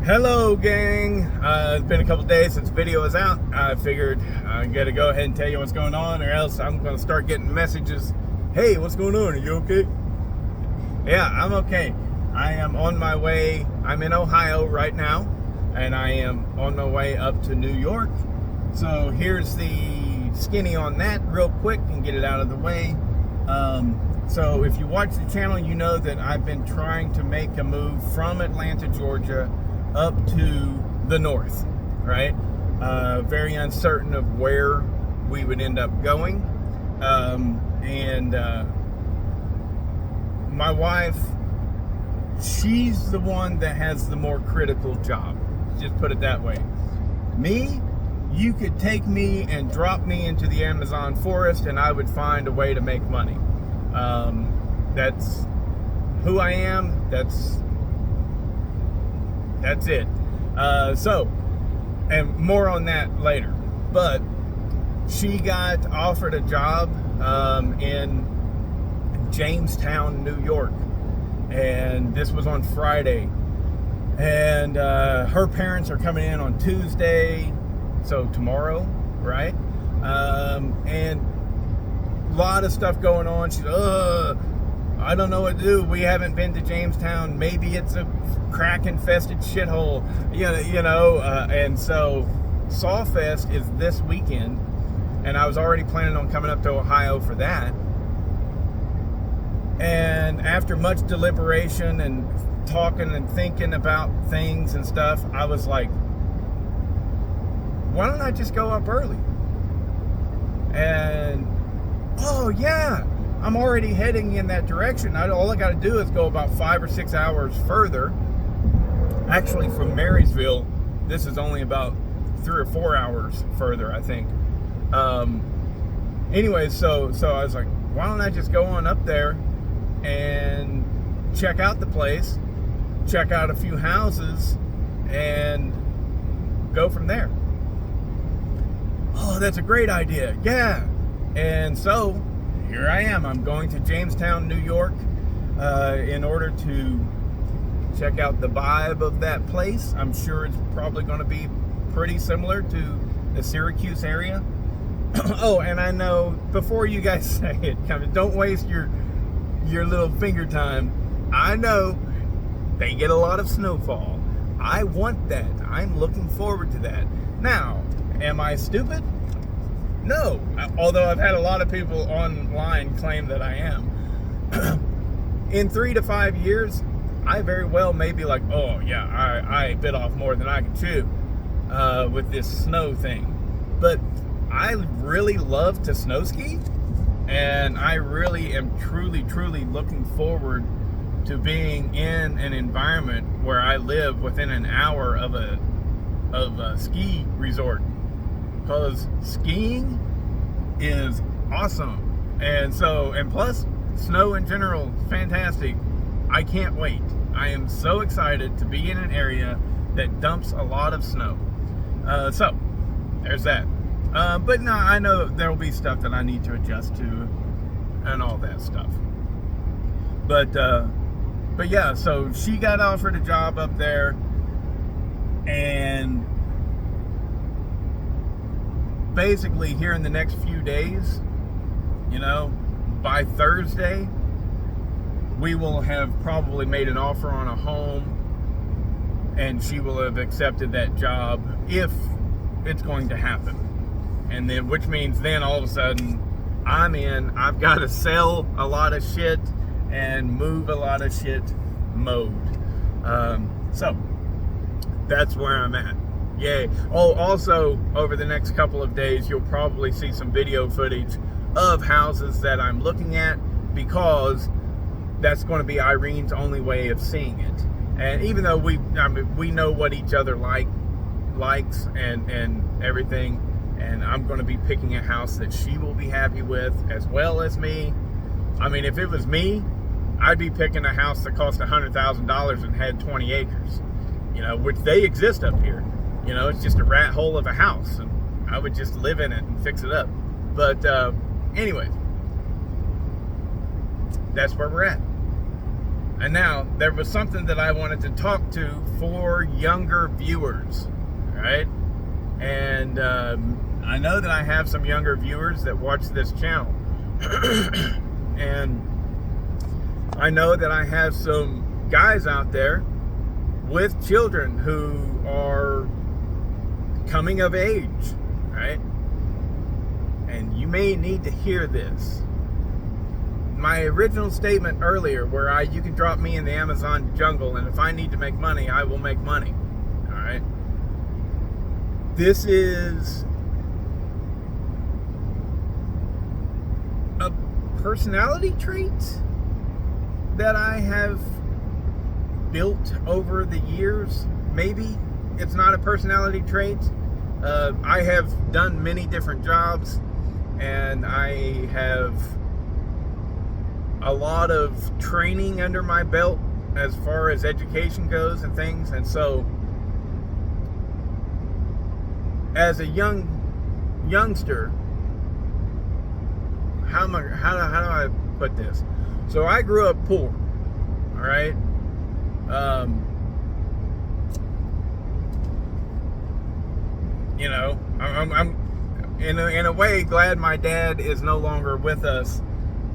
Hello, gang. It's been a couple days since the video was out. I figured I gotta go ahead and tell you what's going on, or else I'm gonna start getting messages. Hey, what's going on? Are you okay? Yeah, I'm okay. I am on my way. I'm in Ohio right now, and I am on my way up to New York. So here's the skinny on that real quick and get it out of the way. So if you watch the channel, you know that I've been trying to make a move from Atlanta, Georgia, up to the north, right? Very uncertain of where we would end up going. My wife, she's the one that has the more critical job. Just put it that way. Me, you could take me and drop me into the Amazon forest and I would find a way to make money. That's who I am. That's it. And more on that later. But she got offered a job in Jamestown, New York. And this was on Friday. And her parents are coming in on Tuesday, so tomorrow, right? And a lot of stuff going on. She's, I don't know what to do. We haven't been to Jamestown. Maybe it's a crack-infested shithole, and so Sawfest is this weekend, and I was already planning on coming up to Ohio for that. And after much deliberation and talking and thinking about things and stuff, I was like, why don't I just go up early? And oh yeah, I'm already heading in that direction. All I got to do is go about 5 or 6 hours further. Actually, from Marysville, this is only about 3 or 4 hours further, I think. Anyway, so I was like, why don't I just go on up there and check out the place, check out a few houses, and go from there. Oh, that's a great idea. Yeah. And so here I am. I'm going to Jamestown, New York, in order to check out the vibe of that place. I'm sure it's probably going to be pretty similar to the Syracuse area. Oh, and I know, before you guys say it, don't waste your little finger time. I know they get a lot of snowfall. I want that. I'm looking forward to that. Now, am I stupid? No, although I've had a lot of people online claim that I am. In 3 to 5 years, I very well may be like, oh yeah, I bit off more than I can chew with this snow thing. But I really love to snow ski, and I really am truly looking forward to being in an environment where I live within an hour of a ski resort. Because skiing is awesome. And plus, snow in general, fantastic. I can't wait. I am so excited to be in an area that dumps a lot of snow. So, there's that. But no, I know there will be stuff that I need to adjust to and all that stuff. But yeah, so she got offered a job up there, and basically here in the next few days, by Thursday, we will have probably made an offer on a home, and she will have accepted that job if it's going to happen. And then, which means then all of a sudden I'm in. I've got to sell a lot of shit and move a lot of shit mode. So that's where I'm at. Yay. Oh, also, over the next couple of days, you'll probably see some video footage of houses that I'm looking at, because that's going to be Irene's only way of seeing it. And even though we know what each other likes and everything, and I'm going to be picking a house that she will be happy with as well as me. I mean, if it was me, I'd be picking a house that cost $100,000 and had 20 acres, which they exist up here. It's just a rat hole of a house, and I would just live in it and fix it up. But anyways, that's where we're at. And now, there was something that I wanted to talk to for younger viewers, right? And I know that I have some younger viewers that watch this channel. And I know that I have some guys out there with children who are coming of age, right? And you may need to hear this. My original statement earlier, where you can drop me in the Amazon jungle, and if I need to make money, I will make money. All right. This is a personality trait that I have built over the years. Maybe it's not a personality trait. I have done many different jobs, and I have a lot of training under my belt as far as education goes and things. And so as a youngster, how do I put this? So I grew up poor, all right? You know, I'm in a way glad my dad is no longer with us,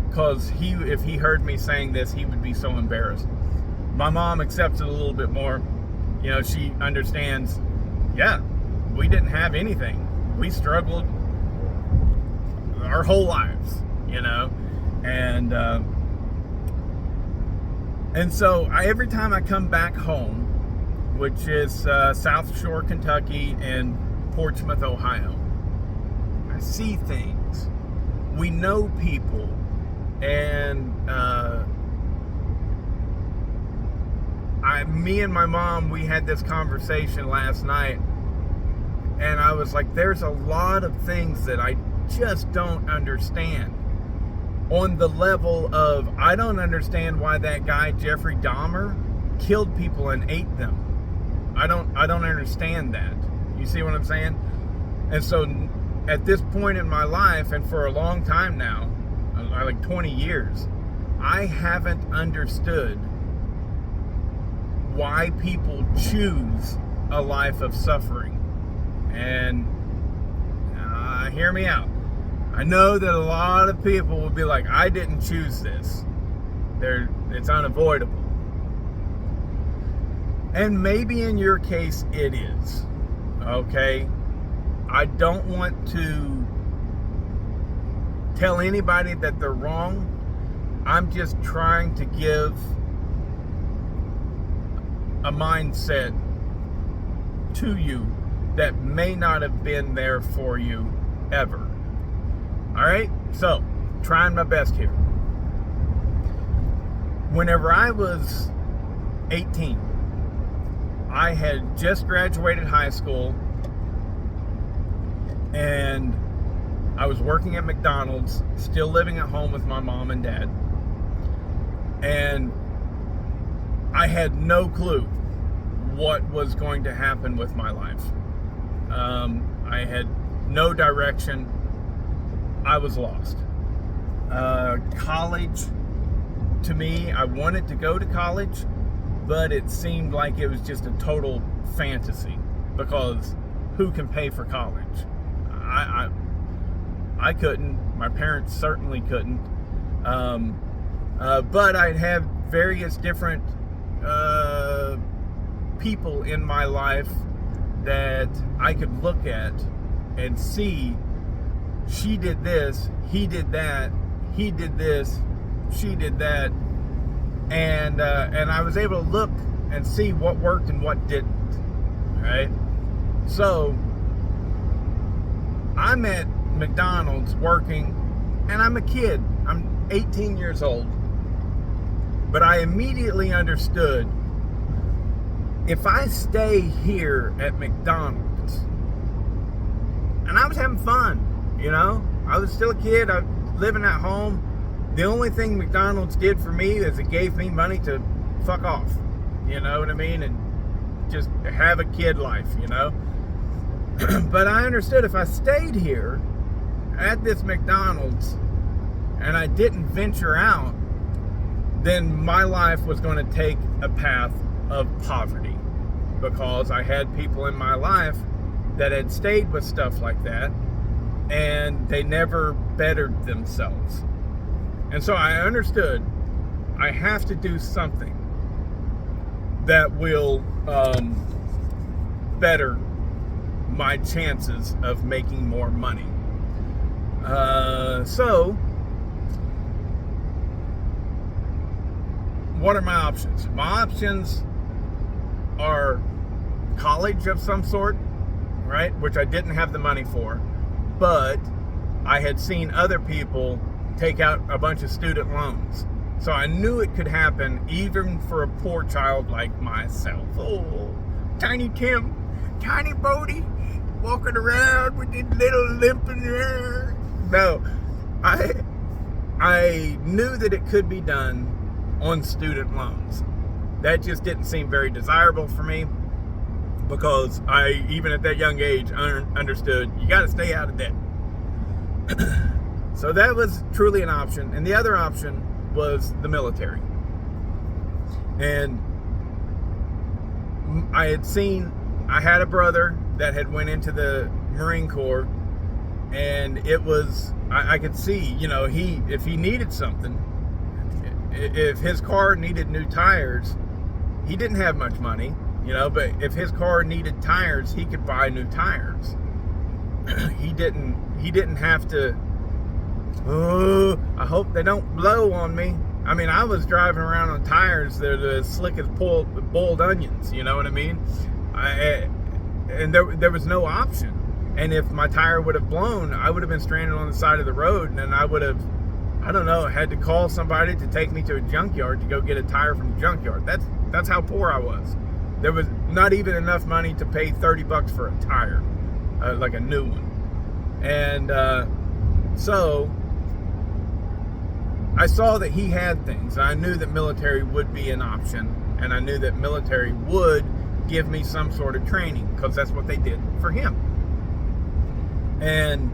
because if he heard me saying this, he would be so embarrassed. My mom accepts it a little bit more. You know, she understands, yeah, we didn't have anything. We struggled our whole lives, you know. And so every time I come back home, which is South Shore, Kentucky, and Portsmouth, Ohio, I see things. We know people. And me and my mom, we had this conversation last night, and I was like, there's a lot of things that I just don't understand. On the level of, I don't understand why that guy Jeffrey Dahmer killed people and ate them. I don't understand that. You see what I'm saying? And so at this point in my life, and for a long time now, like 20 years, I haven't understood why people choose a life of suffering. And hear me out. I know that a lot of people will be like, I didn't choose this. It's unavoidable. And maybe in your case it is. Okay? I don't want to tell anybody that they're wrong. I'm just trying to give a mindset to you that may not have been there for you ever. All right? So, trying my best here. Whenever I was 18, I had just graduated high school, and I was working at McDonald's, still living at home with my mom and dad. And I had no clue what was going to happen with my life. I had no direction. I was lost. College, to me, I wanted to go to college, but it seemed like it was just a total fantasy, because who can pay for college? I couldn't. My parents certainly couldn't. But I'd have various different people in my life that I could look at and see, she did this, he did that, he did this, she did that, and I was able to look and see what worked and what didn't, right? So I'm at McDonald's working, and I'm a kid. I'm 18 years old. But I immediately understood, if I stay here at McDonald's, and I was having fun, you know? I was still a kid. I was living at home. The only thing McDonald's did for me is it gave me money to fuck off. You know what I mean? And just have a kid life, you know? But I understood, if I stayed here at this McDonald's and I didn't venture out, then my life was going to take a path of poverty, because I had people in my life that had stayed with stuff like that, and they never bettered themselves. And so I understood I have to do something that will better my chances of making more money. So what are my options? My options are college of some sort, right? Which I didn't have the money for, but I had seen other people take out a bunch of student loans. So I knew it could happen even for a poor child like myself. Oh, Tiny Tim, Tiny Bodie, walking around with his little limp in there. No, I knew that it could be done on student loans. That just didn't seem very desirable for me, because I, even at that young age, understood you got to stay out of debt. So that was truly an option. And the other option was the military. And I had a brother that had went into the Marine Corps, and it was, I could see, if he needed something, if his car needed new tires, he didn't have much money, but if his car needed tires, he could buy new tires. He didn't have to, I hope they don't blow on me. I mean, I was driving around on tires that are as slick as boiled onions, you know what I mean? And there was no option. And if my tire would have blown, I would have been stranded on the side of the road, and then I would have, I don't know, had to call somebody to take me to a junkyard to go get a tire from the junkyard. That's how poor I was. There was not even enough money to pay $30 for a tire, like a new one. And so I saw that he had things. I knew that military would be an option, and I knew that military would give me some sort of training, because that's what they did for him. And,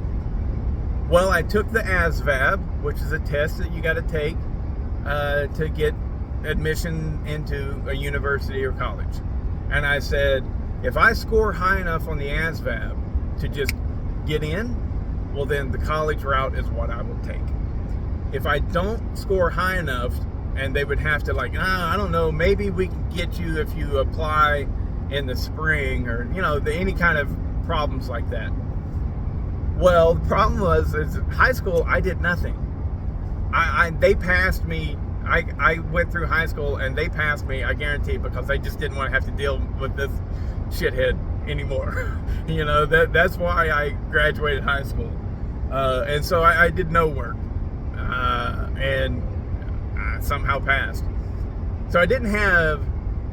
well, I took the ASVAB, which is a test that you got to take to get admission into a university or college. And I said, if I score high enough on the ASVAB to just get in, well, then the college route is what I will take. If I don't score high enough, and they would have to I don't know, maybe we can get you if you apply in the spring, or, any kind of problems like that. Well, the problem was, is high school, I did nothing. They passed me. I went through high school and they passed me, I guarantee, because they just didn't want to have to deal with this shithead anymore. That's why I graduated high school. And so I did no work. And I somehow passed. So I didn't have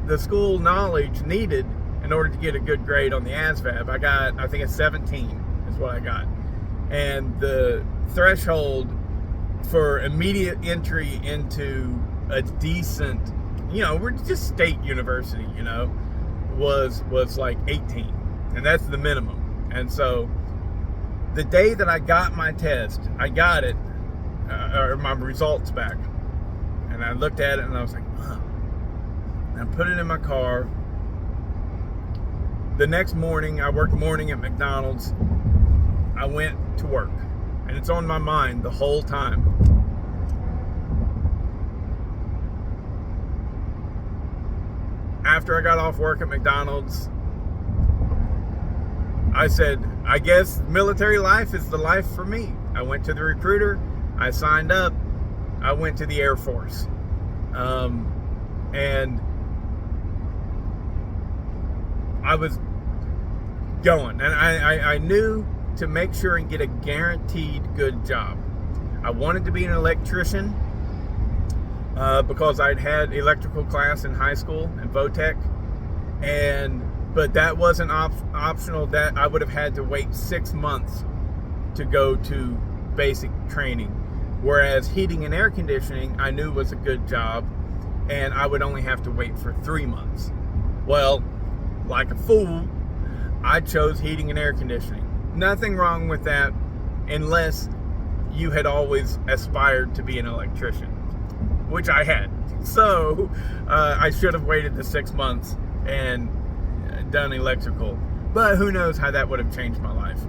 the school knowledge needed in order to get a good grade on the ASVAB. I think it's 17 is what I got. And the threshold for immediate entry into a decent, we're just state university, was like 18. And that's the minimum. And so the day that I got my test, I got it, or my results back. And I looked at it and I was like, oh. And I put it in my car. The next morning, I worked morning at McDonald's. I went to work, and it's on my mind the whole time. After I got off work at McDonald's, I said, I guess military life is the life for me. I went to the recruiter. I signed up. I went to the Air Force. And I was going. And I knew to make sure and get a guaranteed good job. I wanted to be an electrician because I'd had electrical class in high school in VOTEC. But that wasn't optional. That I would have had to wait 6 months to go to basic training. Whereas heating and air conditioning, I knew was a good job, and I would only have to wait for 3 months. Well, like a fool, I chose heating and air conditioning. Nothing wrong with that, unless you had always aspired to be an electrician. which I had. So I should have waited the 6 months and done electrical. But who knows how that would have changed my life.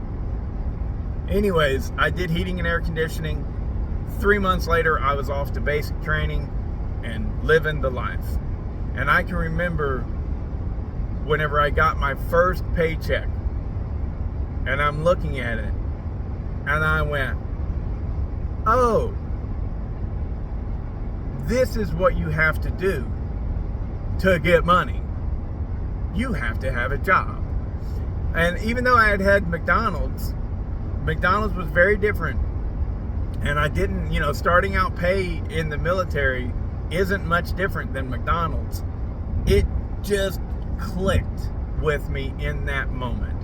Anyways, I did heating and air conditioning. 3 months later, I was off to basic training and living the life. And I can remember whenever I got my first paycheck, and I'm looking at it, and I went, oh, this is what you have to do to get money. You have to have a job. And even though I had McDonald's was very different. And I didn't, starting out pay in the military isn't much different than McDonald's. It just clicked with me in that moment.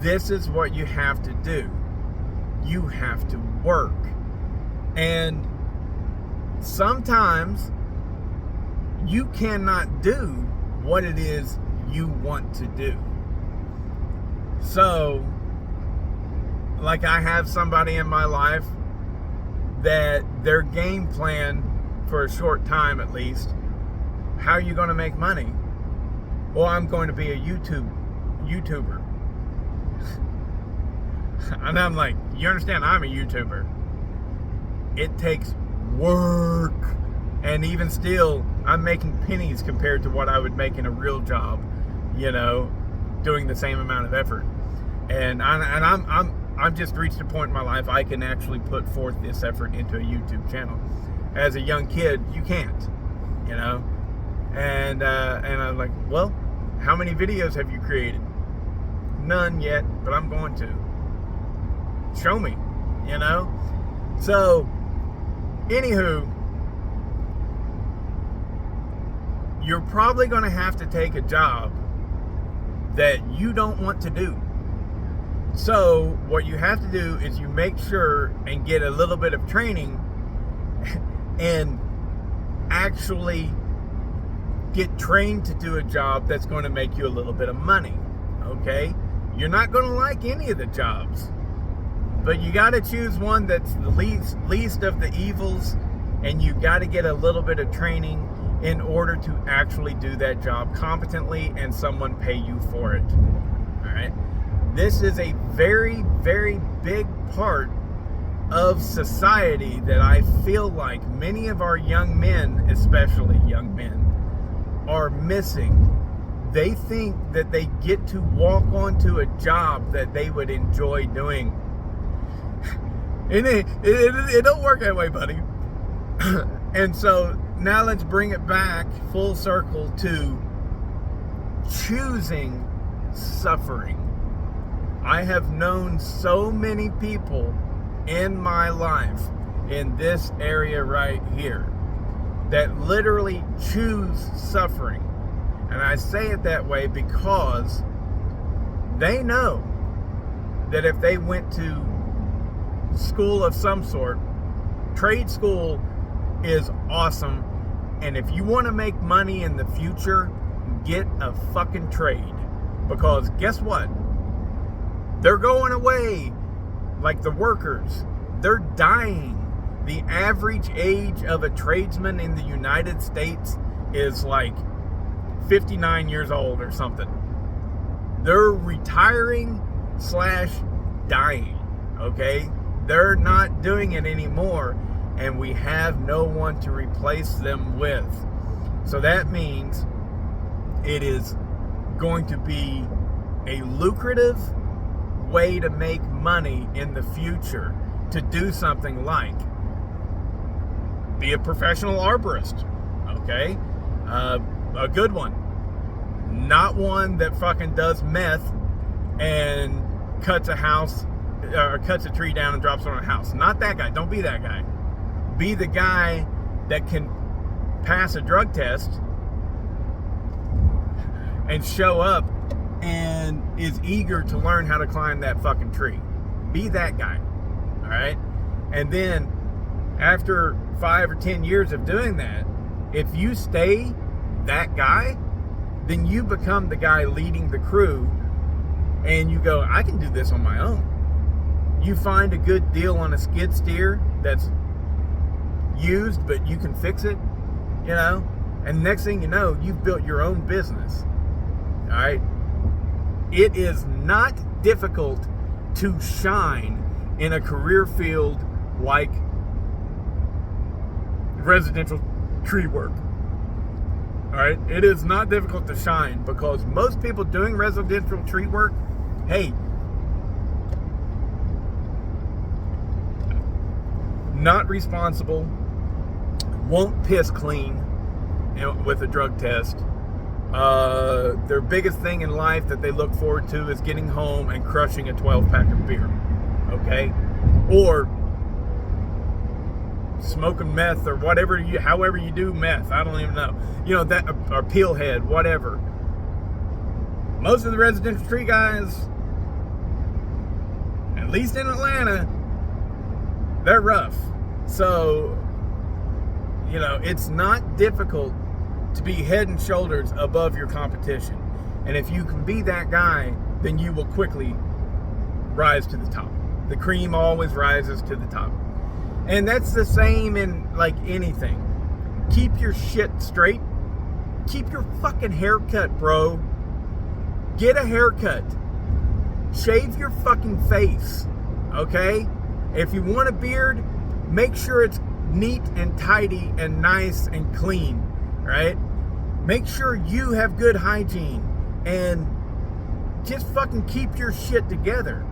This is what you have to do. You have to work. And sometimes you cannot do what it is you want to do. So, like, I have somebody in my life that their game plan for a short time at least, how are you going to make money? Well, I'm going to be a YouTuber. And I'm like, you understand, I'm a YouTuber. It takes work. And even still, I'm making pennies compared to what I would make in a real job, doing the same amount of effort. And I've just reached a point in my life I can actually put forth this effort into a YouTube channel. As a young kid, you can't, And I'm like, well, how many videos have you created? None yet, but I'm going to. Show me, So, anywho, you're probably going to have to take a job that you don't want to do. So what you have to do is you make sure and get a little bit of training and actually get trained to do a job that's going to make you a little bit of money, okay? You're not going to like any of the jobs, but you got to choose one that's the least of the evils, and you got to get a little bit of training in order to actually do that job competently and someone pay you for it, all right? This is a very, very big part of society that I feel like many of our young men, especially young men, are missing. They think that they get to walk onto a job that they would enjoy doing. And it don't work that way, buddy. And so now let's bring it back full circle to choosing suffering. I have known so many people in my life in this area right here that literally choose suffering. And I say it that way because they know that if they went to school of some sort, trade school is awesome. And if you want to make money in the future, get a fucking trade. Because guess what? They're going away. Like the workers, they're dying. The average age of a tradesman in the United States is like 59 years old or something. They're retiring / dying, okay? They're not doing it anymore, and we have no one to replace them with. So that means it is going to be a lucrative way to make money in the future to do something like be a professional arborist, okay? A good one. Not one that fucking does meth and cuts a house or cuts a tree down and drops it on a house. Not that guy. Don't be that guy. Be the guy that can pass a drug test and show up and is eager to learn how to climb that fucking tree. Be that guy, all right? And then after 5 or 10 years of doing that, if you stay that guy, then you become the guy leading the crew, and you go, I can do this on my own. You find a good deal on a skid steer that's used, but you can fix it, you know? And next thing you know, you've built your own business. All right? It is not difficult to shine in a career field like residential tree work. All right? It is not difficult to shine because most people doing residential tree work, hey, not responsible, won't piss clean with a drug test. Their biggest thing in life that they look forward to is getting home and crushing a 12-pack of beer, okay? Or smoking meth or whatever, however you do meth, I don't even know. You know, that, or peel head, whatever. Most of the residential tree guys, at least in Atlanta, they're rough. So, you know, it's not difficult to be head and shoulders above your competition. And if you can be that guy, then you will quickly rise to the top. The cream always rises to the top. And that's the same in like anything. Keep your shit straight. Keep your fucking haircut, bro. Get a haircut. Shave your fucking face. Okay? If you want a beard, make sure it's neat and tidy and nice and clean, right? Make sure you have good hygiene and just fucking keep your shit together.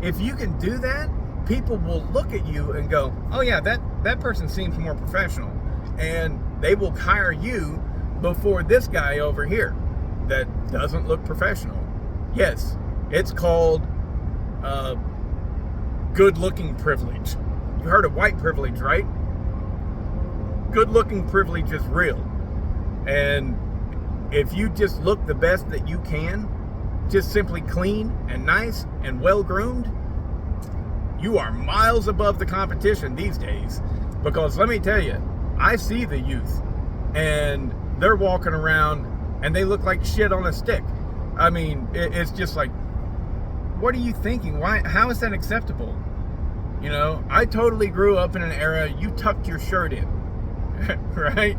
If you can do that, people will look at you and go, oh yeah, that person seems more professional. And they will hire you before this guy over here that doesn't look professional. Yes, it's called good-looking privilege. You heard of white privilege, right? Good-looking privilege is real. And if you just look the best that you can, just simply clean and nice and well-groomed, you are miles above the competition these days. Because let me tell you, I see the youth and they're walking around and they look like shit on a stick. I mean, it's just like, what are you thinking? How is that acceptable? You know, I totally grew up in an era you tucked your shirt in, right?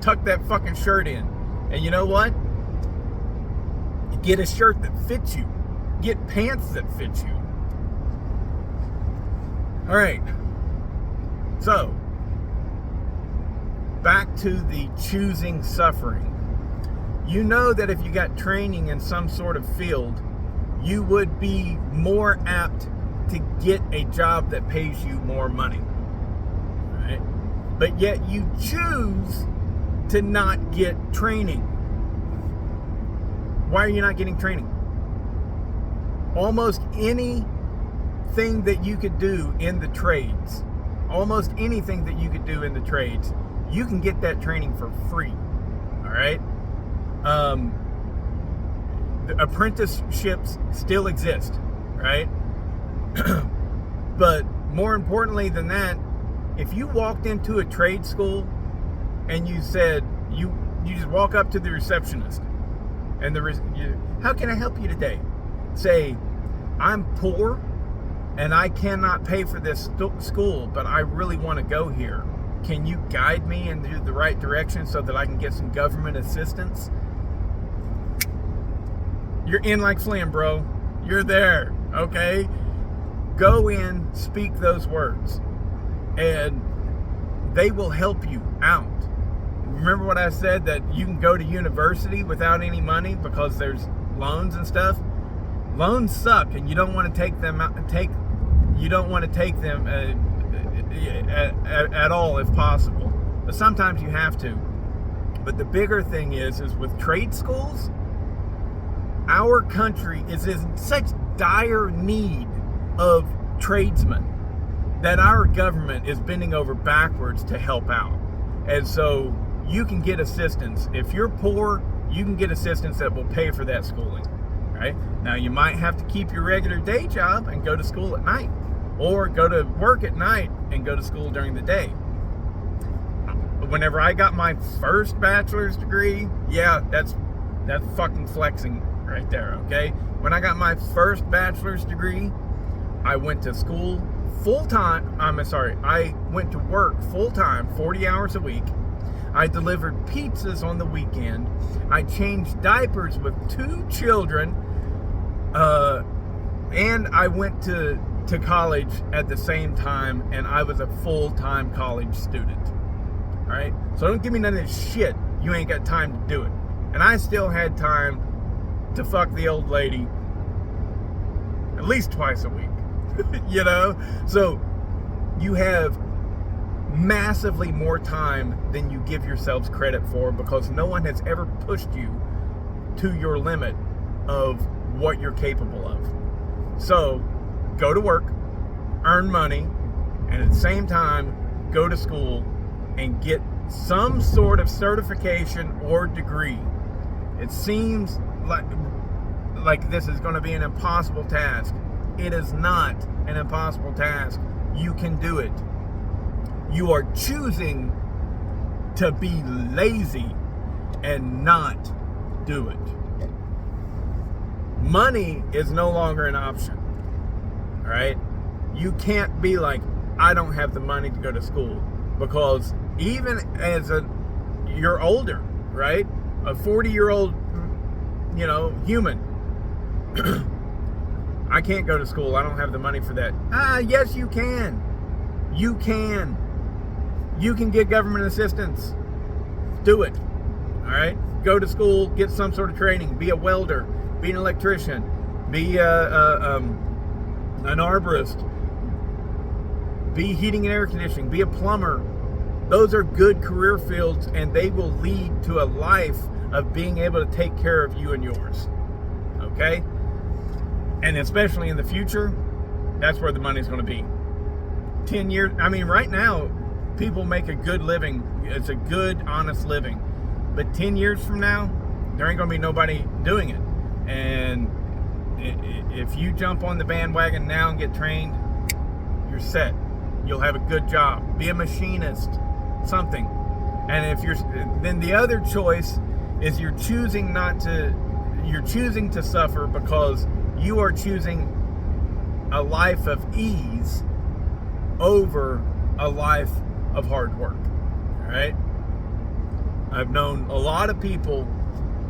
Tuck that fucking shirt in. And you know what? Get a shirt that fits you. Get pants that fit you. All right. So, back to the choosing suffering. You know that if you got training in some sort of field, you would be more apt to get a job that pays you more money, right? But yet you choose to not get training. Why are you not getting training? Almost anything that you could do in the trades, you can get that training for free, all right? The apprenticeships still exist, right? But more importantly than that, if you walked into a trade school and you said, you just walk up to the receptionist and how can I help you today? Say, I'm poor and I cannot pay for this school, but I really want to go here. Can you guide me into the right direction so that I can get some government assistance? You're in like Flynn, bro. You're there, okay? Go in, speak those words, and they will help you out. Remember what I said, that you can go to university without any money because there's loans and stuff? Loans suck, and you don't want to take them at all if possible. But sometimes you have to. But the bigger thing is with trade schools, our country is in such dire need of tradesmen that our government is bending over backwards to help out. And so you can get assistance. If you're poor, you can get assistance that will pay for that schooling, right? Now, you might have to keep your regular day job and go to school at night, or go to work at night and go to school during the day. Whenever I got my first bachelor's degree, yeah, that's fucking flexing right there, okay? When I got my first bachelor's degree, I went to school I went to work full-time, 40 hours a week. I delivered pizzas on the weekend. I changed diapers with 2 children. And I went to college at the same time, and I was a full-time college student. All right? So don't give me none of this shit. You ain't got time to do it. And I still had time to fuck the old lady at least twice a week. You know? So you have massively more time than you give yourselves credit for, because no one has ever pushed you to your limit of what you're capable of. So go to work, earn money, and at the same time go to school and get some sort of certification or degree. It seems like this is going to be an impossible task. It is not an impossible task. You can do it. You are choosing to be lazy and not do it. Money is no longer an option. All right? You can't be like, I don't have the money to go to school, because even as you're older, right? A 40-year-old, human. I can't go to school. I don't have the money for that. Yes, you can. You can. You can get government assistance. Do it. All right? Go to school, get some sort of training, be a welder, be an electrician, be an arborist, be heating and air conditioning, be a plumber. Those are good career fields, and they will lead to a life of being able to take care of you and yours. Okay? And especially in the future, that's where the money's going to be. 10 years, right now, people make a good living. It's a good, honest living. But 10 years from now, there ain't going to be nobody doing it. And if you jump on the bandwagon now and get trained, you're set. You'll have a good job. Be a machinist, something. And then the other choice is you're choosing to suffer, because you are choosing a life of ease over a life of hard work. All right? I've known a lot of people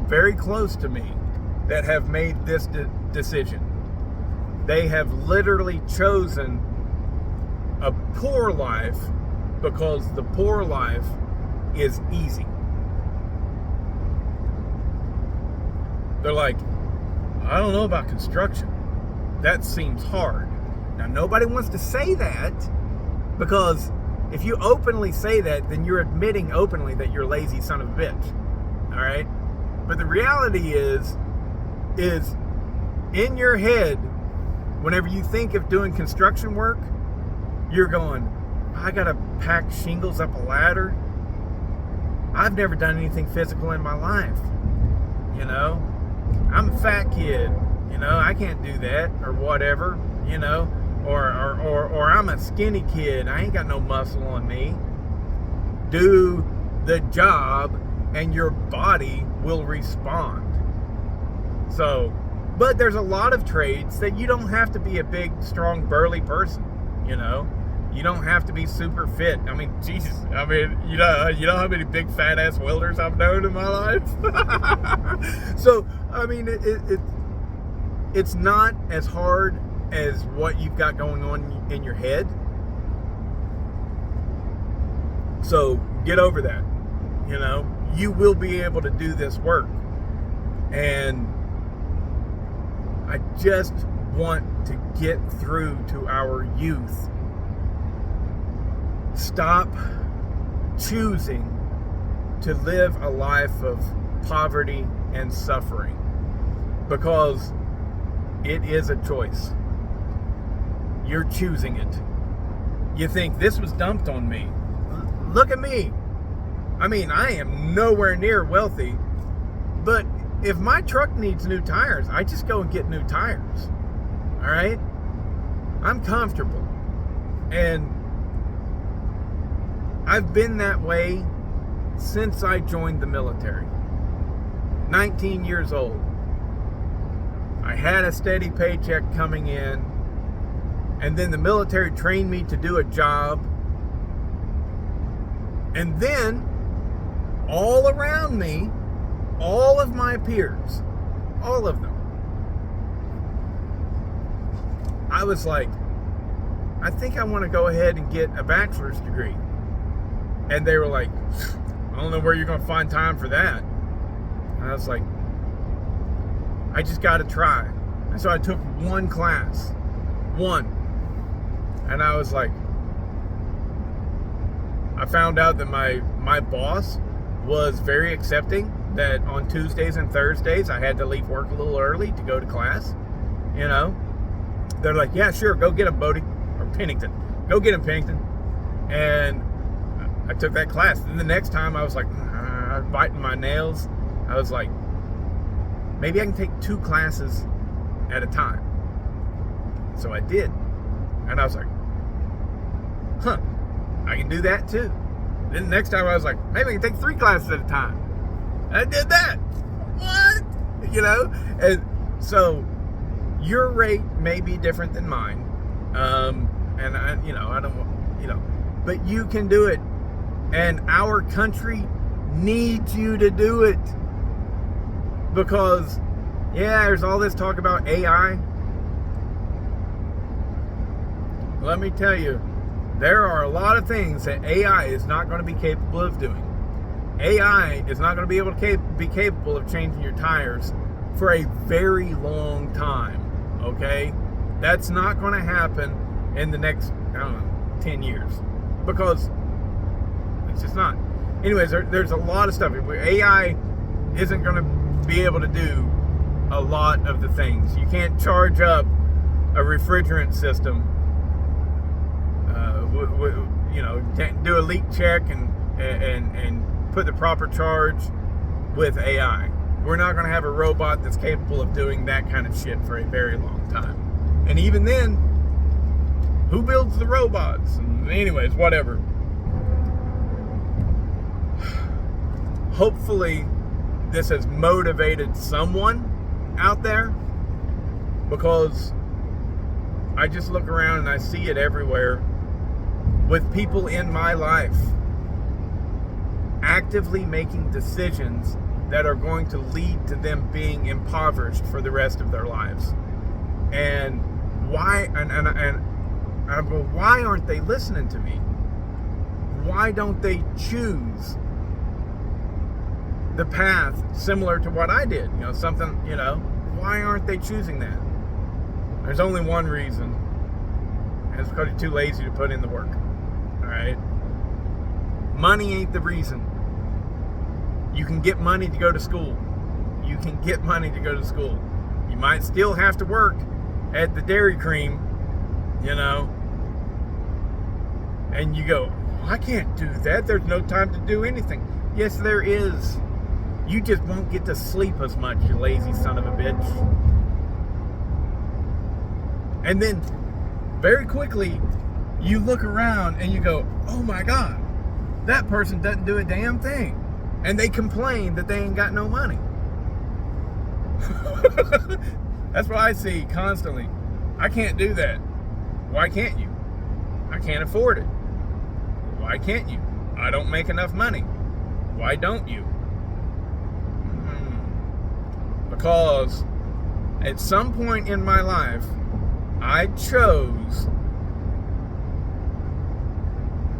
very close to me that have made this decision. They have literally chosen a poor life because the poor life is easy. They're like, I don't know about construction. That seems hard. Now, nobody wants to say that, because if you openly say that, then you're admitting openly that you're a lazy son of a bitch. All right? But the reality is in your head, whenever you think of doing construction work, you're going, I got to pack shingles up a ladder. I've never done anything physical in my life. I'm a fat kid. I can't do that, or whatever, or I'm a skinny kid. I ain't got no muscle on me. Do the job and your body will respond. So, but there's a lot of trades that you don't have to be a big, strong, burly person, You don't have to be super fit. Jesus. You know how many big fat ass welders I've known in my life? So, it's not as hard as what you've got going on in your head. So get over that. You will be able to do this work. And I just want to get through to our youth. Stop choosing to live a life of poverty and suffering, because it is a choice. You're choosing it. You think, this was dumped on me. Look at me. I am nowhere near wealthy, but if my truck needs new tires, I just go and get new tires. All right? I'm comfortable. And I've been that way since I joined the military. 19 years old. I had a steady paycheck coming in, And then the military trained me to do a job. And then all around me, all of my peers, all of them, I was like, I think I want to go ahead and get a bachelor's degree. And they were like, I don't know where you're going to find time for that. And I was like, I just got to try. And so I took one class. One. And I was like, I found out that my boss was very accepting that on Tuesdays and Thursdays I had to leave work a little early to go to class. You know, they're like, yeah, sure, go get him, Bodie, or Pennington. Go get him, Pennington. And I took that class. Then the next time I was like, biting my nails. I was like, maybe I can take 2 classes at a time. So I did. And I was like, I can do that too. Then the next time I was like, maybe I can take 3 classes at a time. And I did that. What? You know? And so your rate may be different than mine. And I don't, but you can do it. And our country needs you to do it. Because, yeah, there's all this talk about AI. Let me tell you, there are a lot of things that AI is not going to be capable of doing. AI is not going to be able to be capable of changing your tires for a very long time, okay? That's not going to happen in the next, 10 years. Because it's just not. Anyways, there's a lot of stuff. AI isn't going to be able to do a lot of the things. You can't charge up a refrigerant system, do a leak check and put the proper charge with AI. We're not going to have a robot that's capable of doing that kind of shit for a very long time. And even then, who builds the robots? And anyways, whatever. Hopefully, this has motivated someone out there, because I just look around and I see it everywhere with people in my life actively making decisions that are going to lead to them being impoverished for the rest of their lives. And why? And I go, why aren't they listening to me? Why don't they choose the path similar to what I did? Why aren't they choosing that? There's only one reason, and it's because you're too lazy to put in the work. All right? Money ain't the reason. You can get money to go to school. You can get money to go to school. You might still have to work at the Dairy Cream, and you go, I can't do that. There's no time to do anything. Yes, there is. You just won't get to sleep as much, you lazy son of a bitch. And then, very quickly, you look around and you go, oh my God, that person doesn't do a damn thing. And they complain that they ain't got no money. That's what I see constantly. I can't do that. Why can't you? I can't afford it. Why can't you? I don't make enough money. Why don't you? Because at some point in my life, I chose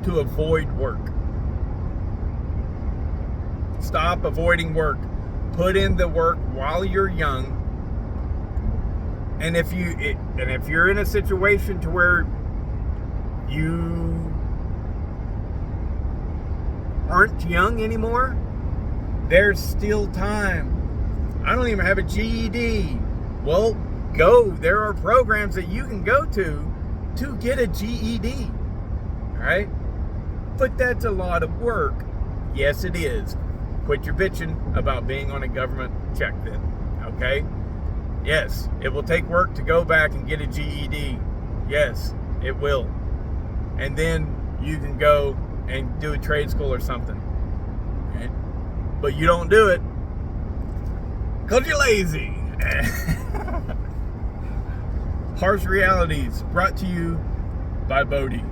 to avoid work. Stop avoiding work. Put in the work while you're young. And if you're in a situation to where you aren't young anymore, there's still time. I don't even have a GED. Well, go. There are programs that you can go to get a GED. All right? But that's a lot of work. Yes, it is. Quit your bitching about being on a government check then. Okay? Yes, it will take work to go back and get a GED. Yes, it will. And then you can go and do a trade school or something. Okay? But you don't do it because you're lazy. Harsh Realities, brought to you by Bodie.